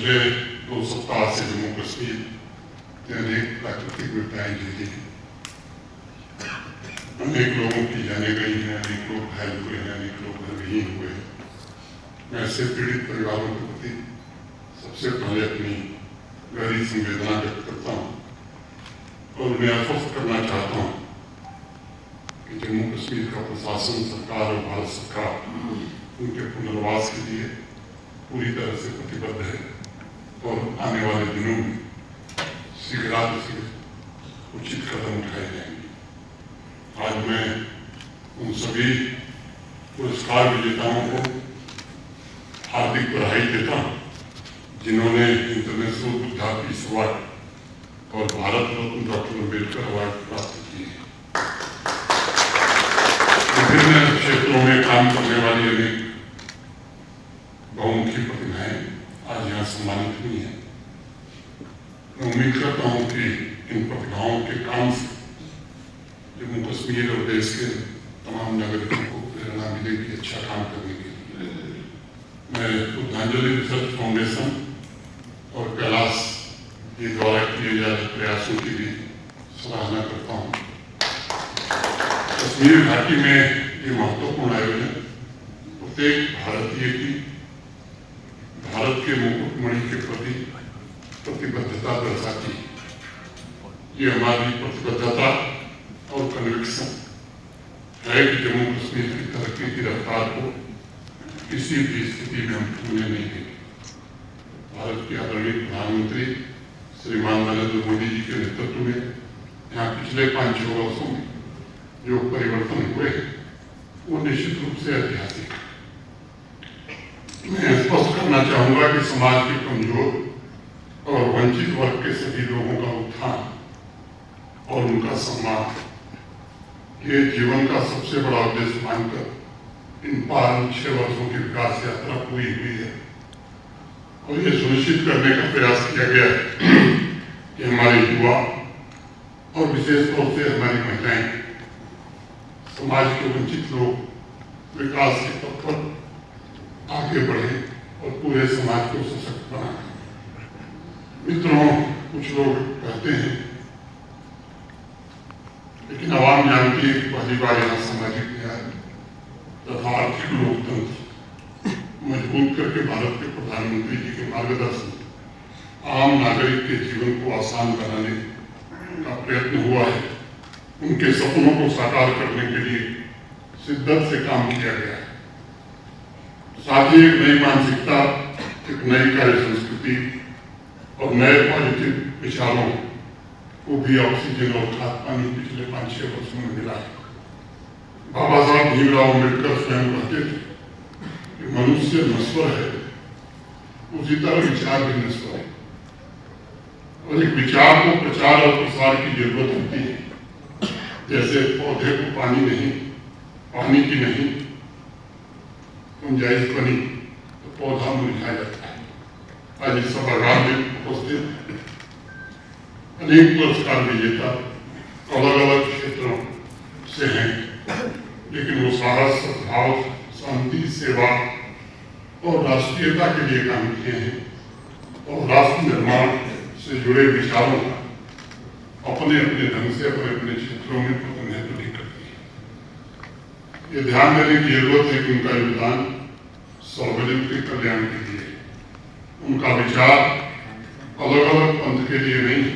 पिछले 2 सप्ताह से जम्मू कश्मीर के अनेक प्राकृतिक विपदाएं झेली हैं। अनेक लोगों की जाने गई हैं, अनेक लोग घायल हुए हैं, अनेक लोग घरविहीन हुए हैं। मैं ऐसे पीड़ित परिवारों के प्रति सबसे पहले अपनी गहरी संवेदना व्यक्त करता हूँ और उन्हें आश्वस्त करना चाहता हूँ कि जम्मू कश्मीर का प्रशासन, सरकार और भारत सरकार उनके पुनर्वास के लिए पूरी तरह से प्रतिबद्ध है और आने वाले दिनों में शीघ्रातिशीघ्र उचित कदम उठाए जाएंगे। आज मैं उन सभी पुरस्कार विजेताओं को हार्दिक बधाई देता हूँ जिन्होंने इंटरनेशनल बुद्धा पीस अवार्ड और भारत रत्न डॉक्टर अम्बेडकर अवार्ड प्राप्त किए हैं। विभिन्न क्षेत्रों में काम करने वाली अनेक बहुमुखी प्रतिभाएं आज यहाँ सम्मानित हुई हैं। मैं उम्मीद करता हूँ कि इन प्रतिभाओं के काम से जम्मू कश्मीर और देश के तमाम नागरिकों को प्रेरणा मिलेगी अच्छा काम करने के लिए। मैं बुद्धांजलि रिसर्च फाउंडेशन और कैलाश के द्वारा किए जा रहे प्रयासों की भी सराहना करता हूँ। कश्मीर घाटी में ये महत्वपूर्ण आयोजन प्रत्येक भारतीय की भारत के मुकुटमणि के प्रति प्रतिबद्धता दर्शाती है। ये हमारी प्रतिबद्धता और कन्विक्शन है कि जम्मू कश्मीर की तरक्की की रफ्तार को किसी भी स्थिति में हम छूने नहीं देंगे। भारत के आदरणीय प्रधानमंत्री श्रीमान नरेंद्र मोदी जी के नेतृत्व में यहाँ पिछले 5-6 वर्षों में जो परिवर्तन हुए वो निश्चित रूप से ऐतिहासिक है। मैं स्पष्ट करना चाहूंगा कि समाज के कमजोर और वंचित वर्ग के सभी लोगों का उत्थान और उनका सम्मान ये जीवन का सबसे बड़ा उद्देश्य मानकर इन 5-6 वर्षों की विकास यात्रा पूरी हुई है और ये सुनिश्चित करने का प्रयास किया गया है कि हमारे युवा और विशेष तौर से हमारी महिलाएं, समाज के वंचित लोग विकास के पथ पर आगे बढ़े और पूरे समाज को सशक्त बनाए। मित्रों, कुछ लोग कहते हैं लेकिन आवाम जानती है कि पहली बार यहाँ सामाजिक न्याय तथा आर्थिक लोकतंत्र मजबूत करके भारत के प्रधानमंत्री जी के मार्गदर्शन आम नागरिक के जीवन को आसान बनाने का प्रयत्न हुआ है। उनके सपनों को साकार करने के लिए शिद्दत से काम किया गया है। साथ ही एक नई मानसिकता, एक नई कार्य संस्कृति और नए पॉजिटिव विचारों को भी ऑक्सीजन और खाद पानी पिछले 5-6 वर्षों में मिला है। बाबा साहब भीमराव अम्बेडकर स्वयं कहते थे कि मनुष्य नश्वर है, उसी तरह विचार भी नश्वर है और एक विचार को प्रचार और प्रसार की जरूरत होती है। जैसे पौधे को पानी की नहीं गुंजाइश बनी तो पौधा मुरझा जाता है। आज इस सभागार में उपस्थित अनेक पुरस्कार विजेता अलग अलग क्षेत्रों से हैं, लेकिन वो साहस, सद्भाव, शांति, सेवा और राष्ट्रीयता के लिए काम किए हैं और राष्ट्र निर्माण से जुड़े विचारों का अपने अपने ढंग से अपने अपने क्षेत्रों में प्रतिनिधित्व नहीं करती है। ये ध्यान देने की जरूरत है कि उनका योगदान सार्वजनिक के कल्याण के लिए, उनका विचार अलग अलग पंथ के लिए नहीं है